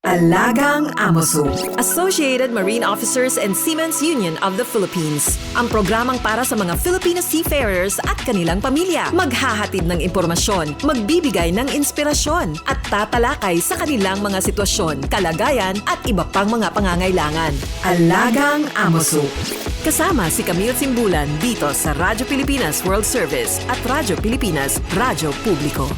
Alagang Amoso, Associated Marine Officers and Seamen's Union of the Philippines. Ang programang para sa mga Filipino seafarers at kanilang pamilya. Maghahatid ng impormasyon, magbibigay ng inspirasyon, at tatalakay sa kanilang mga sitwasyon, kalagayan at iba pang mga pangangailangan. Alagang Amoso. Kasama si Camille Simbulan dito sa Radyo Pilipinas World Service at Radyo Pilipinas Radyo Publiko.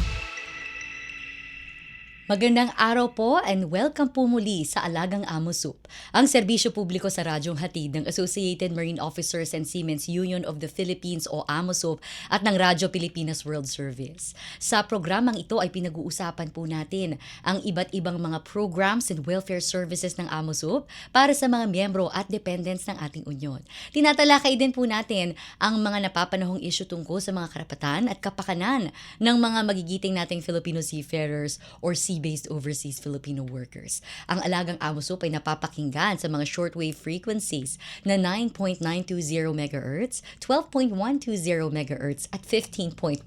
Magandang araw po and welcome po muli sa Alagang Amoso, ang serbisyo publiko sa radyong hatid ng Associated Marine Officers and Seamen's Union of the Philippines o AMOSUP at ng Radyo Pilipinas World Service. Sa programang ito ay pinag-uusapan po natin ang iba't ibang mga programs and welfare services ng AMOSUP para sa mga miyembro at dependents ng ating union. Tinatalakay din po natin ang mga napapanahong issue tungkol sa mga karapatan at kapakanan ng mga magigiting nating Filipino seafarers or based overseas Filipino workers. Ang Alagang Amoso ay napapakinggan sa mga shortwave frequencies na 9.920 MHz, 12.120 MHz at 15.190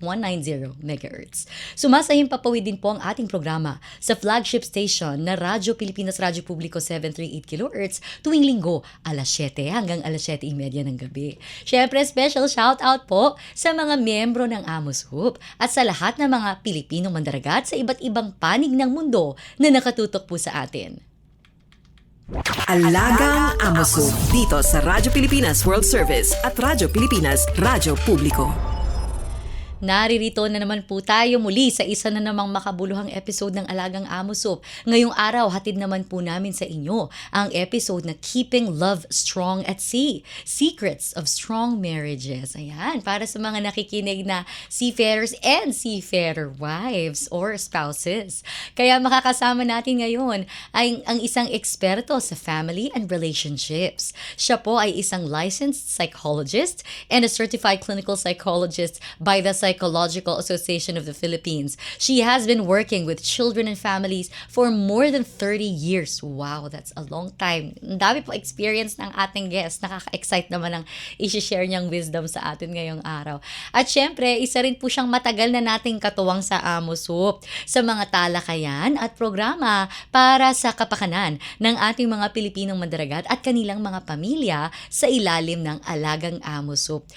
MHz. Sumasahim papawid din po ang ating programa sa flagship station na Radyo Pilipinas Radyo Publiko 738 kHz tuwing linggo alas 7 hanggang alas 7:30 ng gabi. Syempre, special shoutout po sa mga miyembro ng AMOSUP at sa lahat ng mga Pilipinong mandaragat sa iba't ibang panig ng mundo na nakatutok po sa atin. Alagang Amoso dito sa Radyo Pilipinas World Service at Radyo Pilipinas Radyo Publiko. Naririto na naman po tayo muli sa isa na namang makabuluhang episode ng Alagang Amoso. Ngayong araw, hatid naman po namin sa inyo ang episode na Keeping Love Strong at Sea, Secrets of Strong Marriages. Ayan, para sa mga nakikinig na seafarers and seafarer wives or spouses. Kaya makakasama natin ngayon ay ang isang eksperto sa family and relationships. Siya po ay isang licensed psychologist and a certified clinical psychologist by the Psychological Association of the Philippines. She has been working with children and families for more than 30 years. Wow, that's a long time. Ang dami po experience ng ating guest. Nakaka-excite naman ang i-share niyang wisdom sa atin ngayong araw. At syempre, isa rin po siyang matagal na nating katuwang sa AMOSUP sa mga talakayan at programa para sa kapakanan ng ating mga Pilipinong mandaragat at kanilang mga pamilya sa ilalim ng Alagang AMOSUP.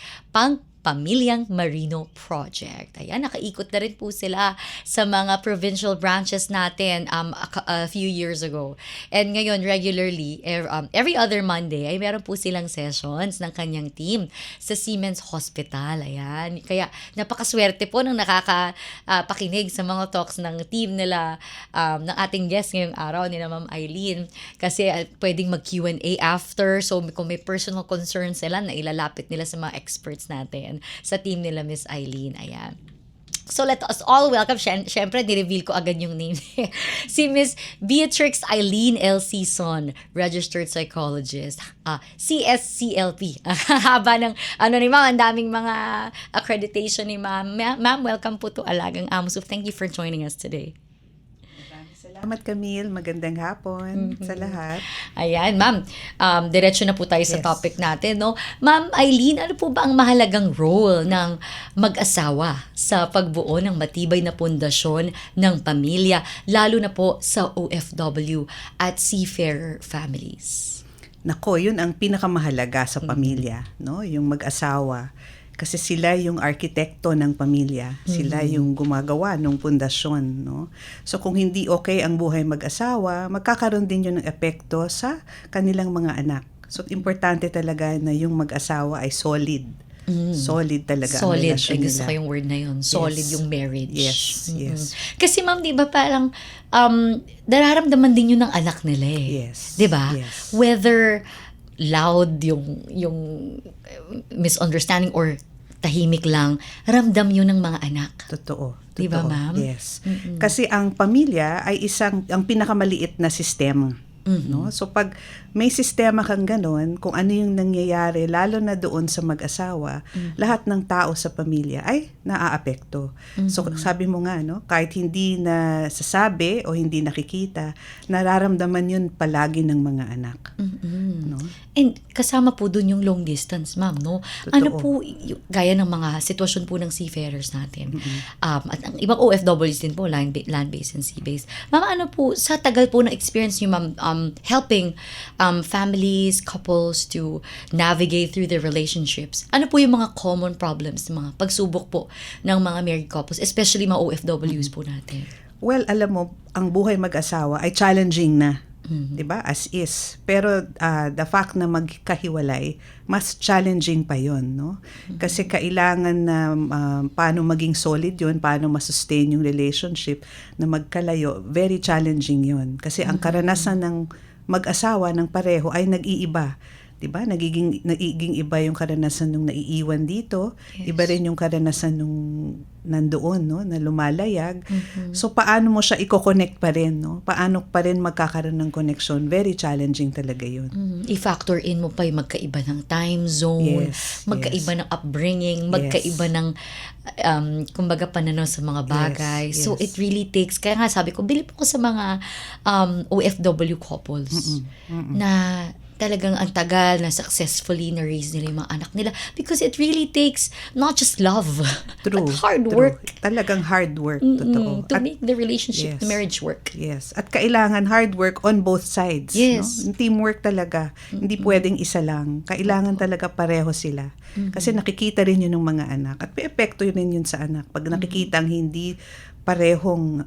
Pamilyang Marino Project. Ayan, nakaikot na rin po sila sa mga provincial branches natin a few years ago. And ngayon, regularly, every other Monday, ay meron po silang sessions ng kanyang team sa Siemens Hospital. Ayan. Kaya napakaswerte po nang nakakapakinig sa mga talks ng team nila, ng ating guest ngayong araw, ni Ma'am Eileen. Kasi pwedeng mag-Q&A after. So kung may personal concerns sila, na ilalapit nila sa mga experts natin sa team nila, Miss Eileen. Ayan. So let us all welcome, syempre ni-reveal ko agad yung name. Si Miss Beatrix Eileen L. Season, Registered Psychologist, CSCLP. Haba ng, ni Ma'am, ang daming mga accreditation ni Ma'am. Ma'am, welcome po to Alagang Amoso. Thank you for joining us today. Salamat, Camille. Magandang hapon sa lahat. Ayan, Ma'am. Diretso na po tayo sa topic natin, no? Ma'am Eileen, ano po ba ang mahalagang role ng mag-asawa sa pagbuo ng matibay na pundasyon ng pamilya, lalo na po sa OFW at seafarer families? Nako, yun ang pinakamahalaga sa pamilya, no? Yung mag-asawa. Kasi sila yung arkitekto ng pamilya. Sila yung gumagawa ng pundasyon, no? So kung hindi okay ang buhay mag-asawa, magkakaroon din yun ng epekto sa kanilang mga anak. So importante talaga na yung mag-asawa ay solid. Solid talaga ang relasyon nila. Gusto ko yung word na yun. Solid yung marriage. Yes. Kasi ma'am, di ba parang nararamdaman din yun ng anak nila eh. Yes. Di ba? Yes. Whether loud yung misunderstanding or tahimik lang, ramdam yun ng mga anak. Totoo. Diba, ma'am? Yes. Kasi ang pamilya ay ang pinakamaliit na sistema. no? So pag may sistema kang ganon, kung ano yung nangyayari lalo na doon sa mag-asawa, lahat ng tao sa pamilya ay naaapekto. So sabi mo nga, no, kahit hindi na sasabi o hindi nakikita, nararamdaman yun palagi ng mga anak. No? And kasama po dun yung long distance, ma'am, no? Totoo. Ano po, gaya ng mga sitwasyon po ng seafarers natin. At ang ibang OFWs din po, land-based and sea-based. Ma'am, ano po, sa tagal po na experience nyo, ma'am, helping families, couples to navigate through their relationships, ano po yung mga common problems, mga pagsubok po ng mga married couples, especially mga OFWs po natin? Well, alam mo, ang buhay mag-asawa ay challenging na. 'Di ba? As is. Pero the fact na magkahiwalay, mas challenging pa 'yon, no? Kasi kailangan na paano maging solid 'yon, paano ma-sustain yung relationship na magkalayo, very challenging 'yon. Kasi ang karanasan ng mag-asawa ng pareho ay nag-iiba. 'Di ba? Nagiging iba yung karanasan nung naiiwan dito, iba rin yung karanasan nung nandoon, no, na lumalayag. So paano mo siya i-connect pa rin, no? Paano pa rin magkakaroon ng connection? Very challenging talaga 'yun. I-factor in mo pa yung magkaiba ng time zone, Yes, magkaiba ng upbringing, magkaiba ng kumbaga pananaw sa mga bagay. Yes, So yes. it really takes, kaya nga sabi ko, bilib ako sa mga OFW couples na talagang ang tagal na successfully na-raise nila yung mga anak nila, because it really takes not just love, True. but hard True. work Talagang hard work, totoo. to make the relationship, Yes. the marriage work. Yes. At kailangan hard work on both sides. Yes. No? Teamwork talaga. Hindi pwedeng isa lang. Kailangan talaga pareho sila. Kasi nakikita rin yun ng mga anak. At may epekto yun sa anak. Pag nakikita ang hindi parehong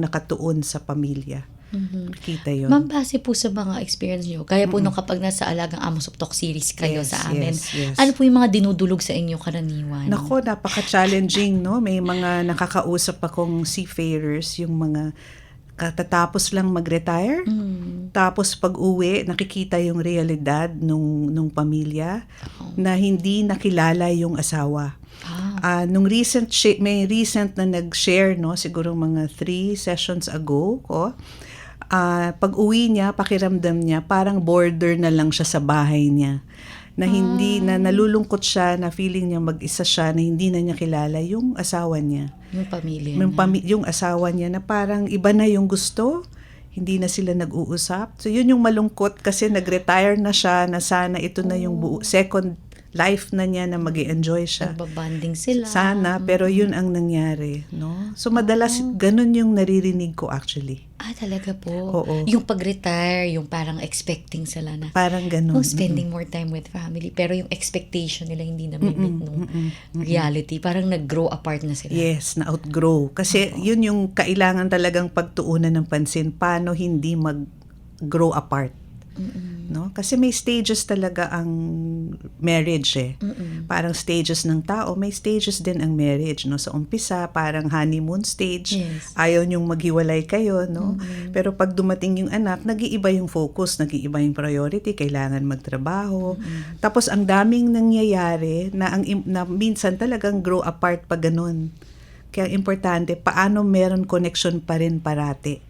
nakatuon sa pamilya. Nakikita yun. Ma'am, base po sa mga experience nyo, kaya po nung kapag nasa Alagang Amos of Talk series kayo Yes, sa amin, yes. ano po yung mga dinudulog sa inyo karaniwan? Nako, napaka-challenging, no? May mga nakakausap akong seafarers, yung mga katatapos lang mag-retire. Tapos pag-uwi, nakikita yung realidad nung pamilya na hindi nakilala yung asawa. May recent na nag-share, no, siguro mga 3 sessions ago ko. Pag-uwi niya, pakiramdam niya, parang border na lang siya sa bahay niya. Na hindi na nalulungkot siya, na feeling niya mag-isa siya, na hindi na niya kilala yung asawa niya. Yung pamilya niya. Yung asawa niya na parang iba na yung gusto, hindi na sila nag-uusap. So yun yung malungkot kasi nag-retire na siya, na sana ito na yung second life na niya na mag-i-enjoy siya. Nagbabanding sila. Sana, pero yun ang nangyari, no? So madalas ganun yung naririnig ko actually. Talaga po. Oo. Yung pag-retire, yung parang expecting sila na Parang ganun. spending more time with family, pero yung expectation nila hindi na meet nung reality. Parang nag-grow apart na sila. Yes, na-outgrow. Kasi yun yung kailangan talagang pagtuunan ng pansin, paano hindi mag-grow apart. No? Kasi may stages talaga ang marriage Parang stages ng tao, may stages din ang marriage, no? Sa umpisa, parang honeymoon stage. Yes. Ayaw niyong maghiwalay kayo, no? Pero pag dumating yung anak, nag-iiba yung focus, nag-iiba yung priority, kailangan magtrabaho. Tapos ang daming nangyayari na minsan talagang grow apart pa ganun. Kaya importante, paano meron connection pa rin parati.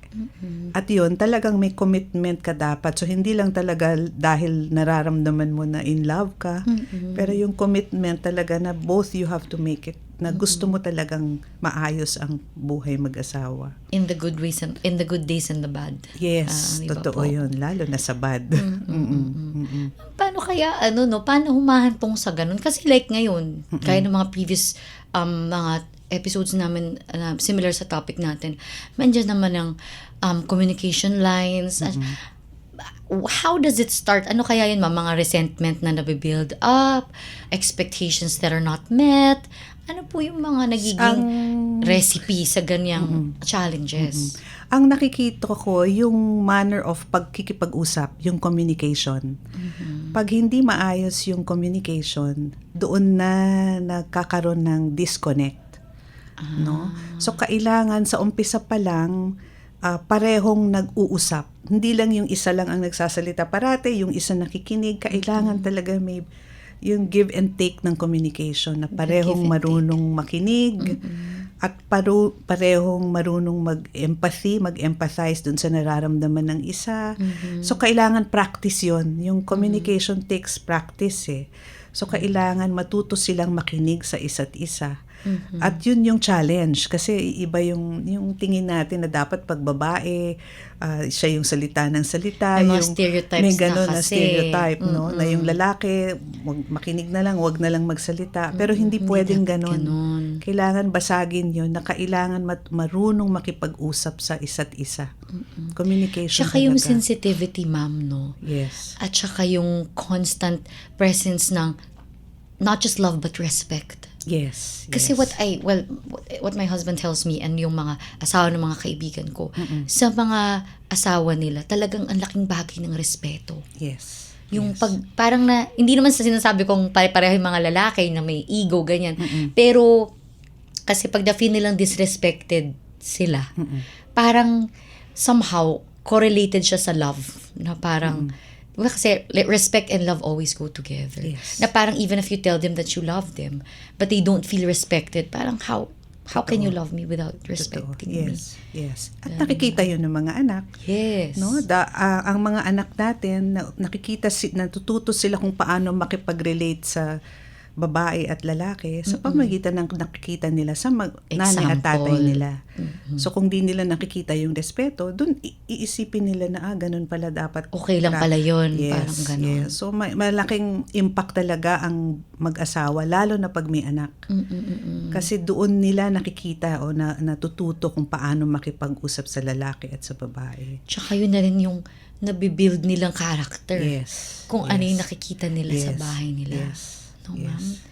At yun, talagang may commitment ka dapat. So, hindi lang talaga dahil nararamdaman mo na in love ka, pero yung commitment talaga na both you have to make it, na gusto mo talagang maayos ang buhay mag-asawa. In the good ways and in the good days and the bad. Yes, Di ba totoo po? yun. Lalo na sa bad. Paano kaya, paano humahantong sa ganun? Kasi like ngayon, kaya ng mga previous mga episodes namin similar sa topic natin, nandiyan naman ang communication lines. How does it start? Ano kaya yun, mga resentment na nabibuild up, expectations that are not met? Ano po yung mga nagiging recipe sa ganyang challenges? Ang nakikita ko, yung manner of pagkikipag-usap, yung communication. Pag hindi maayos yung communication, doon na nagkakaroon ng disconnect. No? So, kailangan sa umpisa pa lang, parehong nag-uusap. Hindi lang yung isa lang ang nagsasalita parate, yung isa nakikinig. Kailangan talaga may yung give and take ng communication, na parehong marunong makinig, at parehong marunong mag-empathize dun sa nararamdaman ng isa. So, kailangan practice yon. Yung communication takes practice eh. So, kailangan matuto silang makinig sa isa't isa. At yun yung challenge kasi iba yung tingin natin na dapat pag babae, siya yung salita ng salita. May mga yung, stereotypes may ganun na na kasi. stereotype, no? Na yung lalaki, makinig na lang, wag na lang magsalita. Pero hindi pwedeng ganun. Kailangan basagin yun na kailangan marunong makipag-usap sa isa't isa. Communication Tsaka yung talaga. sensitivity, ma'am, no? Yes. At tsaka yung constant presence ng not just love but respect. Yes. Kasi yes. what my husband tells me and yung mga asawa ng mga kaibigan ko, sa mga asawa nila, talagang ang laking bagay ng respeto. Yes. Yung yes. parang na, hindi naman sa sinasabi kong pare-pareho yung mga lalaki na may ego, ganyan. Pero, kasi pag na-feel nilang disrespected sila, parang somehow correlated siya sa love. Na parang, kasi respect and love always go together. Yes. Na parang even if you tell them that you love them, but they don't feel respected, parang how can you love me without respecting me? Yes. Yes. At nakikita yun ng mga anak. Yes. No, ang mga anak natin natututo sila kung paano makipag-relate sa babae at lalaki sa pamagitan ng nakikita nila sa nanay at tatay nila. So kung di nila nakikita yung respeto, dun iisipin nila na ganun pala dapat. Okay lang pala yun, yes, parang ganun. Yes. So malaking impact talaga ang mag-asawa lalo na pag may anak. Kasi doon nila nakikita o natututo kung paano makipag-usap sa lalaki at sa babae. Tsaka yun na rin yung nabibuild nilang character. Yes. Kung ano yung nakikita nila sa bahay nila. Yes. No, yes.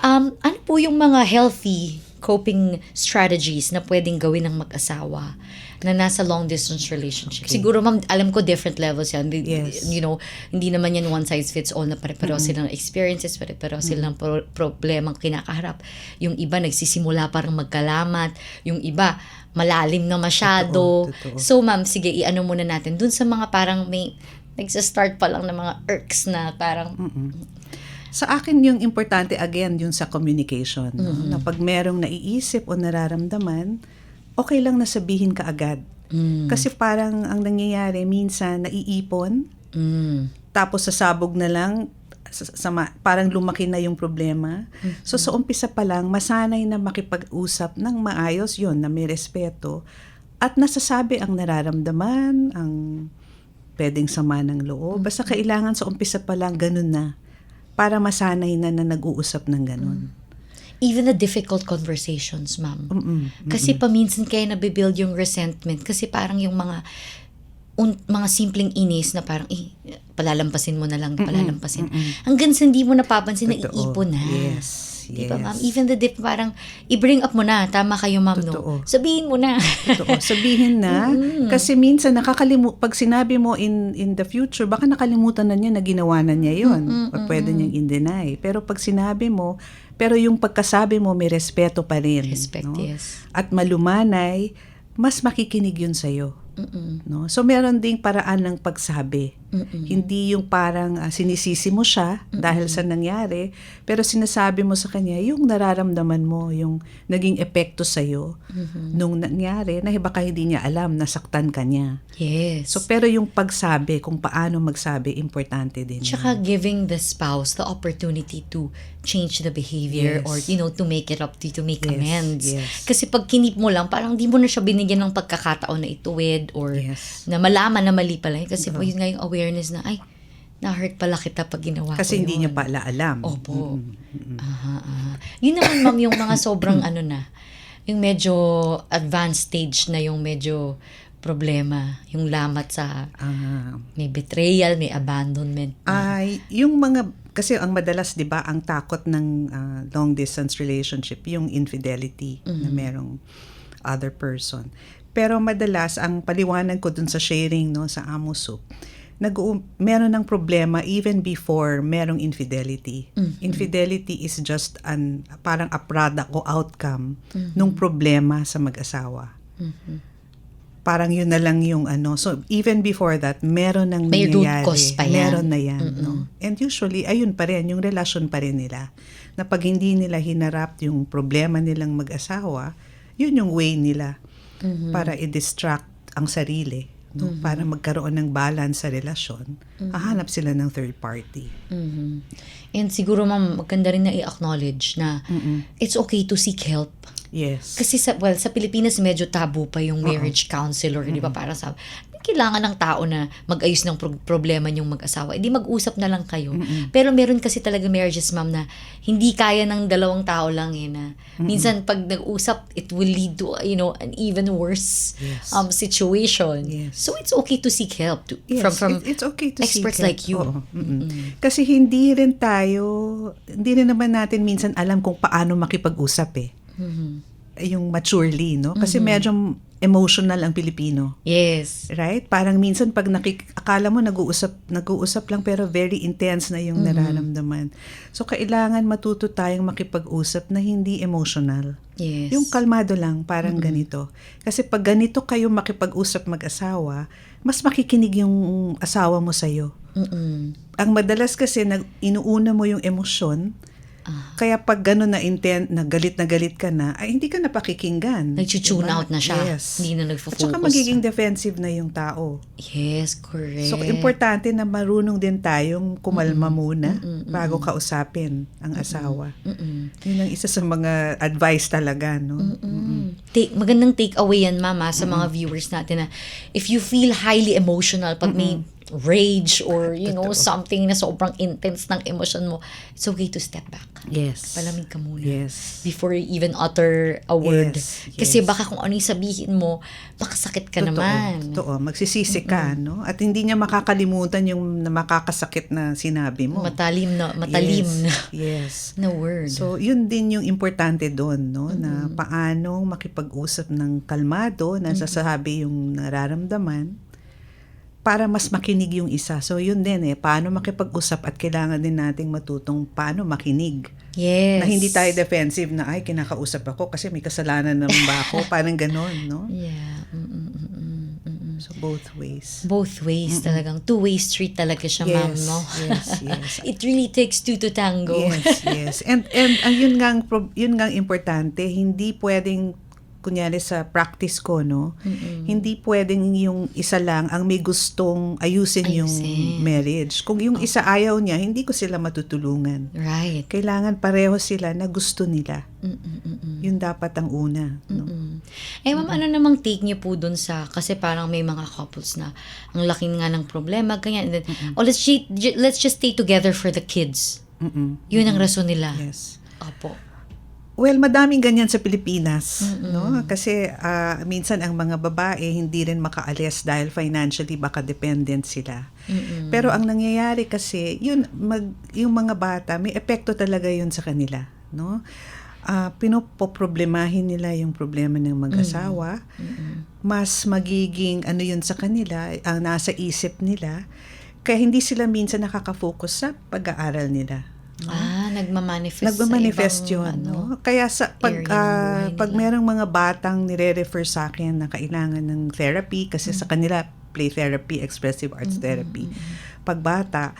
ma'am? Ano po yung mga healthy coping strategies na pwedeng gawin ng mag-asawa na nasa long distance relationship? Okay. Siguro, ma'am, alam ko different levels yan. Yes. You know, hindi naman yan one size fits all na pare-pareho silang experiences, pare-pareho silang problemang kinakaharap. Yung iba nagsisimula parang magkalamat, yung iba malalim na masyado. Totoo. So, ma'am, sige, i-ano muna natin dun sa mga parang may nagsa-start pa lang na mga irks na parang Sa akin yung importante again yung sa communication. No? Na pag merong naiisip o nararamdaman, okay lang na sabihin ka agad. Kasi parang ang nangyayari minsan naiipon, tapos sasabog na lang, parang lumaki na yung problema. So sa umpisa pa lang, masanay na makipag-usap ng maayos yon na may respeto at nasasabi ang nararamdaman, ang pwedeng sama ng loob. Basta kailangan sa umpisa pa lang ganun na para masanay na nag-uusap ng ganun. Even the difficult conversations, ma'am. Kasi paminsan kaya nabibuild yung resentment kasi parang yung mga simpleng inis na parang palalampasin mo na lang, palalampasin. Hanggang sa hindi mo napapansin na iipon na. Yes. Diba, ma'am? Even parang i-bring up mo na. Tama kayo, ma'am, no? Sabihin mo na. Totoo. Sabihin na. Kasi minsan pag sinabi mo in the future, baka nakalimutan na niya na ginawa na niya yun. Or pwede niyang in-deny. Pero pag sinabi mo, pero yung pagkasabi mo, may respeto pa rin. Respect, no? yes. At malumanay, mas makikinig yun sa'yo. No? So meron ding paraan ng pagsabi. Hindi yung parang sinisisi mo siya dahil sa nangyari, pero sinasabi mo sa kanya yung nararamdaman mo, yung naging epekto sa'yo nung nangyari na baka hindi niya alam, nasaktan ka niya. Yes. So pero yung pagsabi, kung paano magsabi, importante din. Tsaka giving the spouse the opportunity to change the behavior or, to make it up to make amends. Yes. Kasi pag kinip mo lang, parang di mo na siya binigyan ng pagkakataon na ituwid or na malaman na mali pala. Kasi yun nga yung awareness na, na-hurt pala kita pag ginawa ko kasi hindi yun. niya pala alam. Opo. Yun naman, ma'am, yung mga sobrang yung medyo advanced stage na yung medyo problema, yung lamat sa may betrayal, may abandonment. Yung mga, kasi ang madalas, di ba, ang takot ng long distance relationship, yung infidelity na merong other person. Pero madalas, ang paliwanag ko dun sa sharing, no, sa AMOSUP, meron ng problema even before merong infidelity. Infidelity is just parang a product o outcome nung problema sa mag-asawa. Parang yun na lang yung So, even before that, meron nang nangyayari. May root cause pa yan. Meron na yan. No? And usually, ayun pa rin, yung relasyon pa rin nila. na pag hindi nila hinarap yung problema nilang mag-asawa, yun yung way nila para i-distract ang sarili, no? Para magkaroon ng balance sa relasyon, hahanap sila ng third party. And siguro ma'am, maganda rin na i-acknowledge na it's okay to seek help. Yes. Kasi sa Pilipinas medyo tabu pa yung marriage counselor, di ba? Para sa kailangan ng tao na mag-ayos ng problema niyong mag-asawa. Hindi mag-usap na lang kayo. Pero meron kasi talaga marriages, ma'am, na hindi kaya ng dalawang tao lang na minsan pag nag-usap, it will lead to, an even worse situation. Yes. So it's okay to seek help Yes, from it's okay to experts seek help. like you. Oo. Kasi hindi rin naman natin minsan alam kung paano makipag-usap yung maturely, no? Kasi medyo emotional ang Pilipino. Yes. Right? Parang minsan pag akala mo nag-uusap lang pero very intense na yung nararamdaman. So kailangan matuto tayong makipag-usap na hindi emotional. Yes. Yung kalmado lang, parang ganito. Kasi pag ganito kayo makipag-usap mag-asawa, mas makikinig yung asawa mo sa'yo. Ang madalas kasi inuuna mo yung emosyon. Kaya pag gano'n na galit ka na, ay hindi ka na pakikinggan. Nag-tune out na siya. Yes. Hindi na At nagfo-focus. saka magiging defensive na yung tao. Yes, correct. So, importante na marunong din tayong kumalma muna bago kausapin ang asawa. Yun ang isa sa mga advice talaga, no? Magandang take-away yan, mama, sa mga viewers natin na if you feel highly emotional, pag may rage or, something na sobrang intense ng emotion mo, it's okay to step back. Yes. Palamig ka muna. Yes. Before you even utter a word. Yes, Kasi yes. baka kung ano yung sabihin mo, makasakit ka naman. Totoo. Magsisisi ka, no? At hindi niya makakalimutan yung makakasakit na sinabi mo. Matalim Yes. na word. So, yun din yung importante doon, no? Na paano makipag-usap ng kalmado, na sasabi yung nararamdaman, para mas makinig yung isa. So, yun din paano makipag-usap at kailangan din nating matutong paano makinig. Yes. Na hindi tayo defensive na, ay, kinakausap ako kasi may kasalanan naman ba ako? Parang ganon, no? Yeah. So, both ways. Both ways talagang. Two-way street talaga siya, ma'am, no? Yes. It really takes two to tango. Yes. And yun ngang importante, hindi pwedeng kunyari sa practice ko, no? Hindi pwedeng yung isa lang ang may gustong ayusin yung marriage. Kung yung isa ayaw niya, hindi ko sila matutulungan. Right. Kailangan pareho sila na gusto nila. Yun dapat ang una. No? Ma'am, ano namang take niyo po dun kasi parang may mga couples na ang laking nga ng problema, ganyan. And then, let's just stay together for the kids. Yun ang rason nila. Yes. Opo. Well, madaming ganyan sa Pilipinas, no? Kasi minsan ang mga babae hindi rin makaalis dahil financially baka dependent sila. Pero ang nangyayari kasi, yung mga bata, may epekto talaga yun sa kanila, no? Pinopoproblemahin nila yung problema ng mag-asawa. Mas magiging yun sa kanila, ang nasa isip nila. Kaya hindi sila minsan nakaka-focus sa pag-aaral nila. No? Nagmamanifest yun. No? Kaya pag merong mga batang nire-refer sa akin na kailangan ng therapy, kasi sa kanila, play therapy, expressive arts therapy. Pag bata,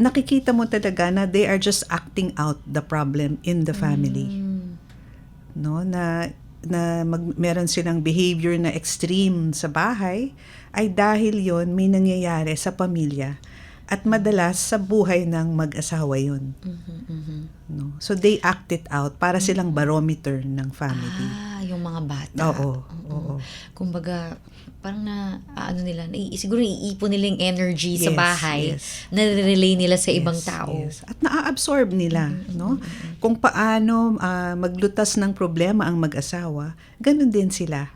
nakikita mo talaga na they are just acting out the problem in the family. No? Na meron silang behavior na extreme sa bahay, ay dahil yon may nangyayari sa pamilya. At madalas sa buhay ng mag-asawa yun. No? So they act it out para silang barometer ng family. Yung mga bata. Oo. Kumbaga, parang siguro iipon nila yung energy sa bahay, na-relay nila sa ibang tao. Yes. At naa-absorb nila, no? Kung paano maglutas ng problema ang mag-asawa, ganun din sila.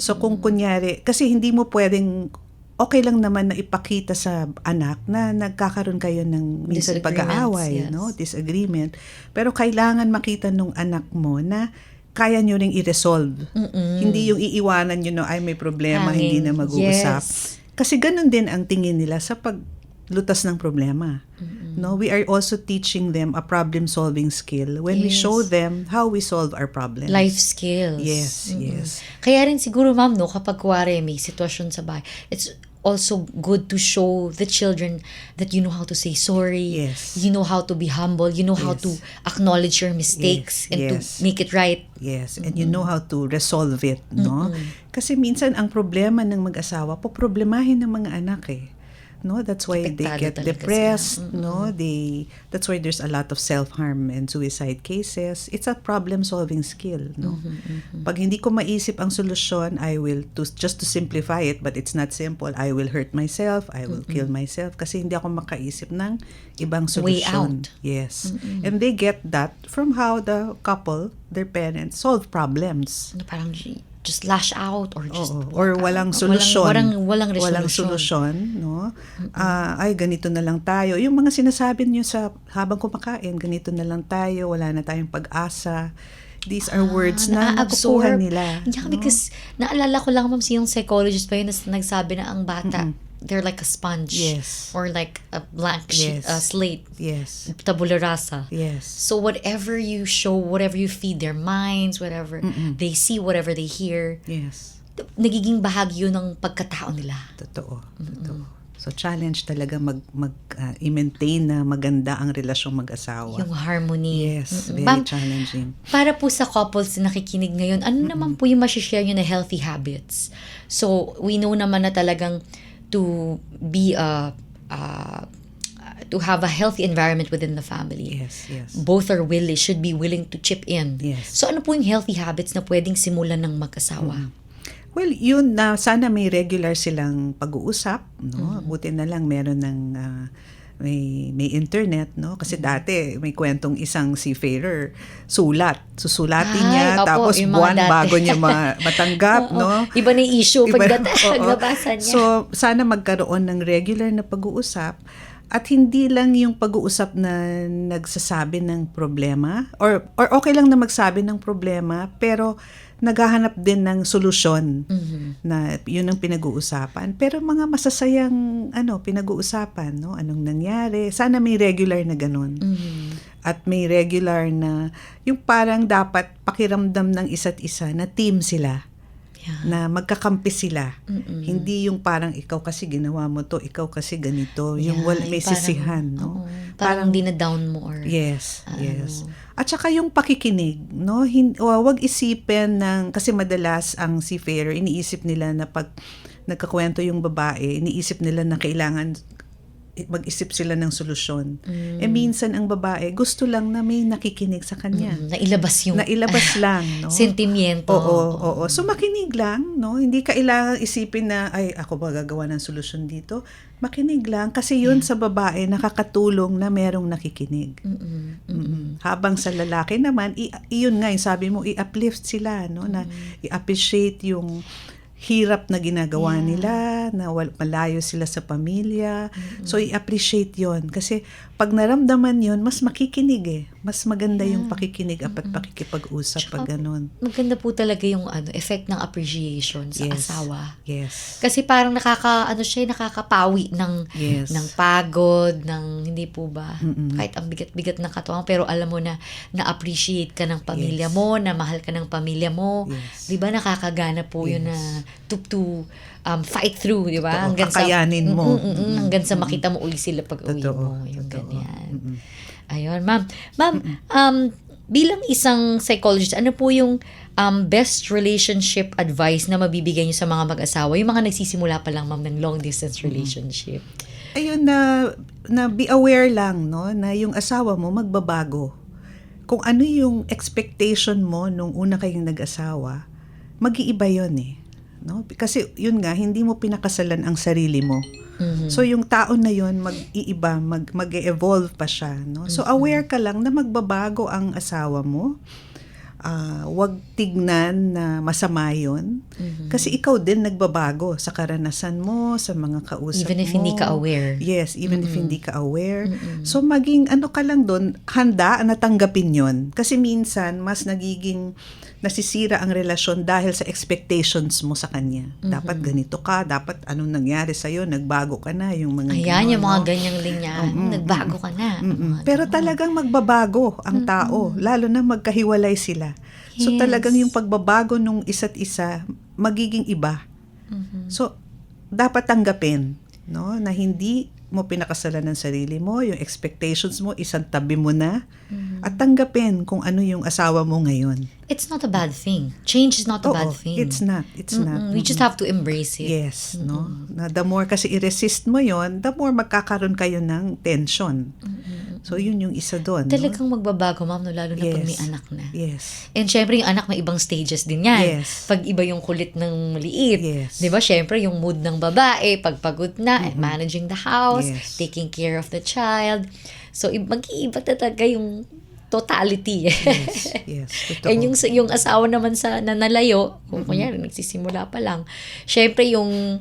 So kung kunyari, kasi hindi mo pwedeng, okay lang naman na ipakita sa anak na nagkakaroon kayo ng minsan pag-aaway, no? Disagreement. Pero kailangan makita nung anak mo na kaya nyo ring i-resolve. Hindi yung iiwanan nyo ay may problema, hindi na mag-uusap. Kasi ganun din ang tingin nila sa paglutas ng problema. No, we are also teaching them a problem-solving skill when we Yes. show them how we solve our problems. Life skills. Yes, yes. Kaya rin siguro, ma'am, no, kapag kuwari may sitwasyon sa bahay, it's also good to show the children that you know how to say sorry, Yes. you know how to be humble, you know how Yes. to acknowledge your mistakes Yes, and yes. to make it right. Yes, and you know how to resolve it, no? Kasi minsan ang problema ng mag-asawa, poproblemahin ng mga anak eh. No, that's why they Apektado get talaga depressed, sila. no? That's why there's a lot of self-harm and suicide cases. It's a problem-solving skill, no? Pag hindi ko maisip ang solusyon, I will just to simplify it, but it's not simple. I will hurt myself, I will kill myself kasi hindi ako makaisip ng ibang Way solusyon. out. Yes. And they get that from how the couple, their parents, solve problems. Ano, parang just lash out or just Oo. walk Or out. walang solusyon. Walang Walang solusyon, no? Ay, ganito na lang tayo. Yung mga sinasabi niyo sa habang kumakain, ganito na lang tayo, wala na tayong pag-asa. These are words na nakukuha nila. Yeah, because naalala ko lang, ma'am, yung psychologist pa yun na nagsabi na ang bata, they're like a sponge. Yes. Or like a blank Yes. slate. Yes. Tabula rasa. Yes. So whatever you show, whatever you feed their minds, whatever they see, whatever they hear, Yes. nagiging bahagi yun ng pagkatao nila. Totoo. Totoo. So challenge talaga i-maintain na maganda ang relasyong mag-asawa. Yung harmony. Yes, very Ma'am, challenging. para po sa couples na nakikinig ngayon, ano naman po yung masishare nyo na healthy habits? So, we know naman na talagang to be to have a healthy environment within the family. Yes, yes. Both should be willing to chip in. Yes. So, ano po yung healthy habits na pwedeng simulan ng mag-asawa? Well, yun na sana may regular silang pag-uusap, no? Buti na lang meron ng may internet, no? Kasi dati may kwentong isang seafarer susulatin Ay, niya opo, tapos yung mga buwan dati. bago niya matanggap, Oo. no? Iba na yung issue pag Oo. nagbabasa niya. So, sana magkaroon ng regular na pag-uusap at hindi lang yung pag-uusap na nagsasabi ng problema or okay lang na magsabi ng problema pero naghahanap din ng solusyon na yun ang pinag-uusapan. Pero mga masasayang pinag-uusapan, no? Anong nangyari? Sana may regular na ganun. At may regular na yung parang dapat pakiramdam ng isa't isa na team sila. Yeah. Na magkakampi sila. Hindi yung parang ikaw kasi ginawa mo to, ikaw kasi ganito. Yung may parang, sisihan, no? oo, parang di na down mo or Yes, yes. At saka yung pakikinig, no? Wag isipin kasi madalas ang seafarer, iniisip nila na pag nagkakwento yung babae, iniisip nila na kailangan mag-isip sila ng solusyon. Minsan ang babae, gusto lang na may nakikinig sa kanya. nailabas yung Nailabas lang, no? sentimiento. Oo. So makinig lang, no? Hindi kailangan isipin na, ay, ako ba gagawa ng solusyon dito? Makinig lang. Kasi yun sa babae, nakakatulong na merong nakikinig. Habang sa lalaki naman, iyon nga, yung sabi mo, i-uplift sila, no? Na i-appreciate yung hirap na ginagawa nila, na malayo sila sa pamilya. So, i-appreciate yon. Kasi, pag naramdaman yon, mas makikinig eh. Mas maganda yung pakikinig at pakikipag-usap pag ganun. Maganda po talaga yung effect ng appreciation sa Yes. asawa. Yes. Kasi parang nakakapawi ng Yes. ng pagod, ng hindi po ba? Kahit ang bigat-bigat ng katawan, pero alam mo na na-appreciate ka ng pamilya Yes. mo, na mahal ka ng pamilya mo. Yes. 'Di ba nakakagana po yun na to fight through, 'di ba? Totoo, kakayanin mo. Hanggang sa makita mo uli sila pag uwi Totoo, mo, yung totoo. ganyan. Ayun, ma'am. Ma'am, bilang isang psychologist, ano po yung best relationship advice na mabibigay niyo sa mga mag-asawa? Yung mga nagsisimula pa lang, ma'am, ng long distance relationship. Ayun na be aware lang, no, na yung asawa mo magbabago. Kung ano yung expectation mo nung una kayong nag-asawa, mag-iiba yun eh. No? Kasi yun nga, hindi mo pinakasalan ang sarili mo. So yung tao na yun, mag-iiba, mag-evolve pa siya. No? So aware ka lang na magbabago ang asawa mo. Wag tignan na masama yun. Kasi ikaw din nagbabago sa karanasan mo, sa mga kausap mo. Even if hindi ka aware. Yes, even if hindi ka aware. So maging ka lang doon, handa na tanggapin yun. Kasi minsan, mas nagiging nasisira ang relasyon dahil sa expectations mo sa kanya. Dapat ganito ka, dapat anong nangyari sa'yo, nagbago ka na, yung mga Ayan, yung mga no? ganyang linya. Nagbago ka na. Mga Pero ganon. talagang magbabago ang tao, lalo na magkahiwalay sila. So Yes. talagang yung pagbabago nung isa't isa, magiging iba. So, dapat tanggapin, no, na hindi mo pinakasalan ng sarili mo, yung expectations mo, isang tabi mo na, at tanggapin kung ano yung asawa mo ngayon. It's not a bad thing. Change is not a bad thing. It's not. It's not. We just have to embrace it. Yes, no? Na the more kasi i-resist mo yon, the more magkakaroon kayo ng tension. So, yun yung isa doon. Talagang magbabago, ma'am, no? Lalo na pag Yes. may anak na. Yes. And syempre, yung anak may ibang stages din yan. Yes. Pag iba yung kulit ng maliit. Yes. Di ba? Syempre, yung mood ng babae, pag pagod na, managing the house, Yes. taking care of the child. So, mag-iiba talaga yung totality. Yes. Yes. Totoo. And yung asawa naman sa nanalayo, kung kunyari, nagsisimula pa lang, syempre yung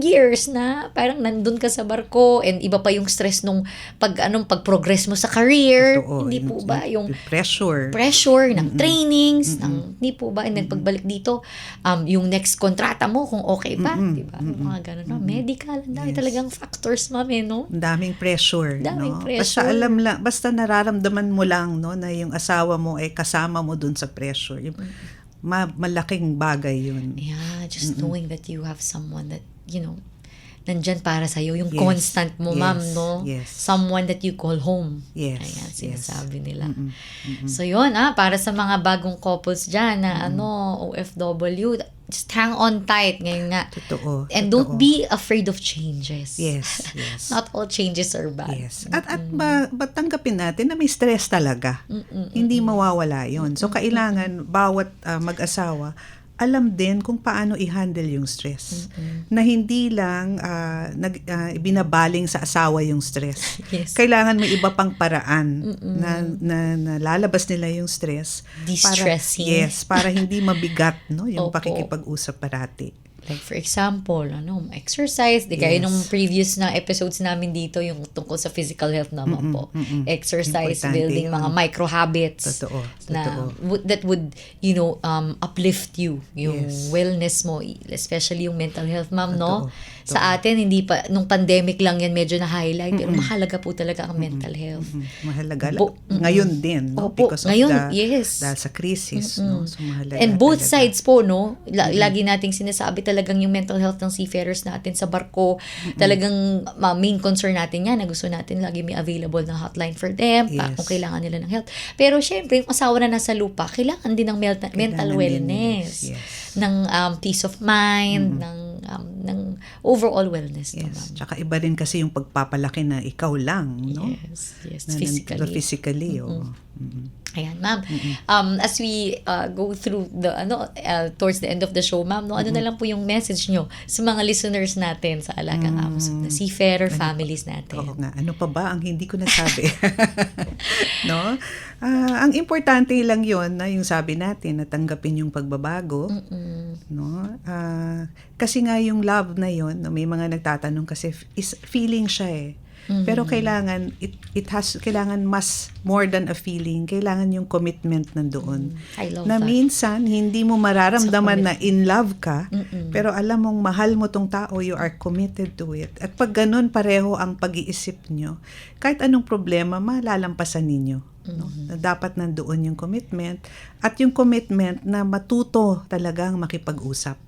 years na parang nandun ka sa barko and iba pa yung stress nung pag-progress mo sa career. Totoo. Hindi po ba yung pressure. ng trainings, hindi po ba, and then pagbalik dito, yung next kontrata mo, kung okay ba, di ba? Mga ganun, no? Medical, ang dami Yes. talagang factors, ma'am, no? Ang daming pressure, Daming no? pressure. Basta nararamdaman mo lang, no, na yung asawa mo ay kasama mo dun sa pressure. Yung, malaking bagay yun. Yeah, just knowing that you have someone that, nandyan para sa'yo, yung Yes. constant mo, Yes. ma'am, no? Yes. Someone that you call home. Yes. Ayan, Yes. sinasabi nila. So, yun, para sa mga bagong couples dyan na, OFW, just hang on tight ngayon nga. Totoo. And totoo. don't be afraid of changes. Yes, yes. Not all changes are bad. Yes. At tanggapin natin na may stress talaga. Hindi mawawala 'yon. So kailangan bawat mag-asawa alam din kung paano i-handle yung stress. Na hindi lang binabaling sa asawa yung stress. Yes. Kailangan may iba pang paraan na lalabas nila yung stress. De-stressing. Para hindi mabigat, no, yung Opo. pakikipag-usap parati. Like for example, exercise, di kaya Yes. nung previous na episodes namin dito, yung tungkol sa physical health naman po. Exercise, Importante building yun. mga micro habits. Totoo. Na that would, uplift you, yung Yes. wellness mo, especially yung mental health, ma'am, no? Totoo. Sa atin, hindi pa, nung pandemic lang yan medyo na-highlight, pero mahalaga po talaga ang mental health. Mahalaga. Mm-mm. Ngayon din, no? Opo, Because of ngayon, yes. dahil sa crisis, no? So mahalaga. And both talaga. sides po, no? Lagi nating sinasabi talagang yung mental health ng seafarers natin sa barko, talagang main concern natin yan, na gusto natin lagi may available na hotline for them, Yes. kung kailangan nila ng help. Pero syempre, yung asawa na nasa lupa, kailangan din ng mental Kailangan din, wellness, yes. ng peace of mind, ng overall wellness. No, Yes. ma'am? Tsaka iba rin kasi yung pagpapalaki na ikaw lang, no? Yes, Na physically, oo. Ayan, ma'am. As we go through the towards the end of the show, ma'am, ano na lang po yung message nyo sa mga listeners natin sa Alagang Amos, na seafarer families natin? Oo nga. Ano pa ba ang hindi ko nasabi? No? Ang importante lang yon na yung sabi natin, natanggapin yung pagbabago. No? Kasi nga yung love na yon, no, may mga nagtatanong kasi is feeling siya eh. Pero kailangan kailangan mas more than a feeling, kailangan yung commitment nandoon. I love Na that. minsan hindi mo mararamdaman na in love ka, pero alam mong mahal mo tong tao, you are committed to it. At pag ganun pareho ang pag-iisip nyo, kahit anong problema malalampasan ninyo. No? Na dapat nandoon yung commitment, at yung commitment na matuto talagang makipag-usap.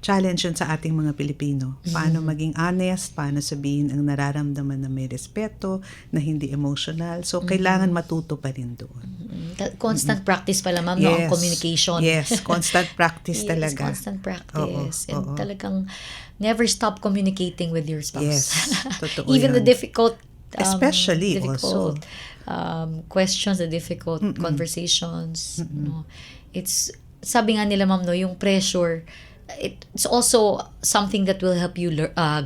Challenge yun sa ating mga Pilipino. Paano maging honest, paano sabihin ang nararamdaman na may respeto, na hindi emotional. So, kailangan matuto pa rin doon. Constant practice pala, ma'am, no? Ang communication. Yes, constant practice Yes, talaga. constant practice. And Oo. talagang never stop communicating with your spouse. Yes, totoo Even the yan. difficult Especially also. questions, the difficult conversations. No? It's, sabi nga nila, ma'am, no, yung pressure, it's also something that will help you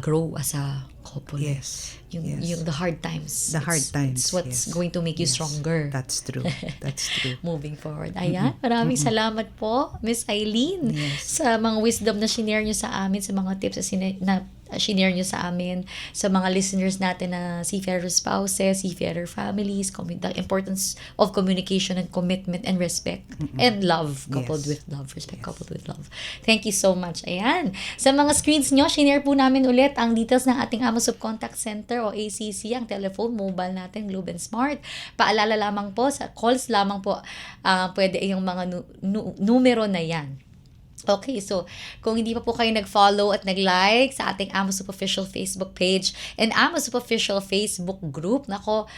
grow as a couple. Yes. Yung the hard times. The hard times, It's what's yes. going to make you Yes. stronger. That's true. That's true. Moving forward. Ayan, maraming salamat po, Miss Eileen, Yes. sa mga wisdom na shinare nyo sa amin, sa mga tips na shinare nyo sa amin, sa mga listeners natin na seafarer spouses, seafarer families, the importance of communication and commitment and respect and love coupled with love, respect coupled with love. Thank you so much. Ayan. Sa mga screens nyo, shinare po namin ulit ang details ng ating AMOSUP Contact Center o ACC, ang telephone, mobile natin, Globe and Smart. Paalala lamang po, sa calls lamang po, pwede yung mga numero na yan. Okay, so kung hindi pa po kayo nag-follow at nag-like sa ating AMOSUP official Facebook page and AMOSUP official Facebook group, nako,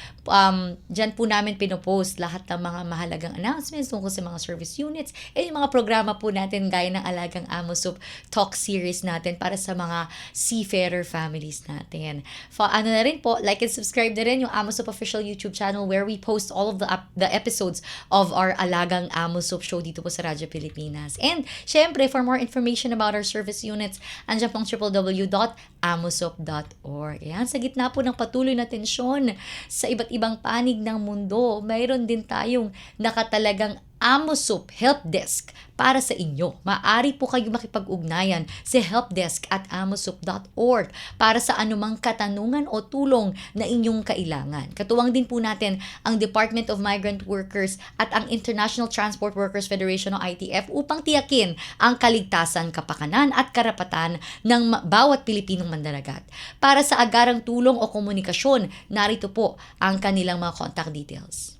dyan po namin pinopost lahat ng mga mahalagang announcements tungkol sa mga service units and yung mga programa po natin gaya ng Alagang AMOSUP talk series natin para sa mga seafarer families natin. Ano na rin po, like and subscribe na rin yung AMOSUP official YouTube channel where we post all of the episodes of our Alagang AMOSUP show dito po sa Radyo Pilipinas. And syempre, for more information about our service units, andyan pong www.amosup.org. Ayan, sa gitna po ng patuloy na tensyon sa iba't ibang panig ng mundo, mayroon din tayong nakatalagang AMOSUP Help Desk para sa inyo. Maaari po kayo makipag-ugnayan sa helpdesk@amosup.org para sa anumang katanungan o tulong na inyong kailangan. Katuwang din po natin ang Department of Migrant Workers at ang International Transport Workers Federation o ITF upang tiyakin ang kaligtasan, kapakanan at karapatan ng bawat Pilipinong mandaragat. Para sa agarang tulong o komunikasyon, narito po ang kanilang mga contact details.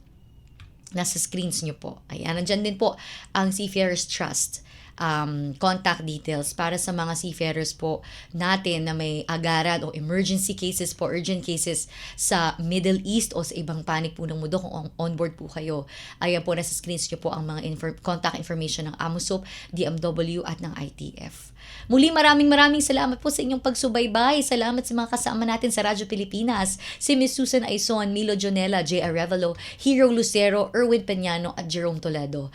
Nasa screens nyo po. Ayan, nandyan din po ang Seafarers Trust contact details para sa mga seafarers po natin na may agaran o emergency cases po, urgent cases sa Middle East o sa ibang panig po ng mundo kung onboard po kayo. Ayan po, nasa screens nyo po ang mga contact information ng AMOSUP, DMW at ng ITF. Muli, maraming salamat po sa inyong pagsubaybay. Salamat sa mga kasama natin sa Radyo Pilipinas, si Miss Susan Aizon, Milo Jonella, J. Arevalo, Hero Lucero, Erwin Peñano at Jerome Toledo,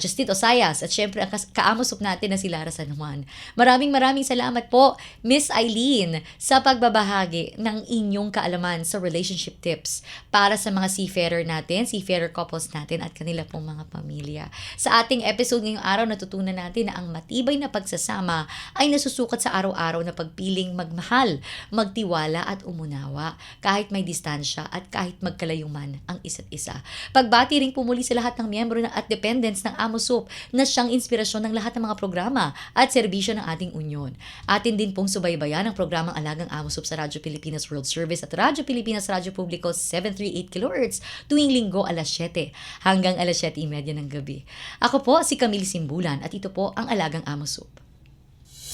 Justin Osayas at syempre ang ka-AMOSUP natin na si Lara San Juan. Maraming salamat po, Miss Eileen, sa pagbabahagi ng inyong kaalaman sa relationship tips para sa mga seafarer natin, seafarer couples natin at kanila pong mga pamilya. Sa ating episode ngayong araw, natutunan natin na ang matibay na pagsasama ay nasusukat sa araw-araw na pagpiling magmahal, magtiwala at umunawa kahit may distansya at kahit magkalayo man ang isa't isa. Pagbati rin pumuli sa lahat ng miyembro at dependents ng AMOSUP na siyang inspirasyon ng lahat ng mga programa at serbisyo ng ating unyon. Atin din pong subaybayan ang programang Alagang AMOSUP sa Radyo Pilipinas World Service at Radyo Pilipinas Radyo Publiko 738 kHz tuwing linggo alas 7 hanggang alas 7:30 ng gabi. Ako po si Camille Simbulan at ito po ang Alagang AMOSUP.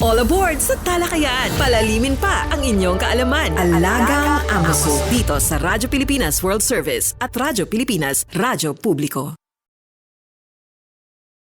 All aboard sa talakayan. Palalimin pa ang inyong kaalaman. Alagang AMOSUP dito sa Radyo Pilipinas World Service at Radyo Pilipinas Radyo Publiko.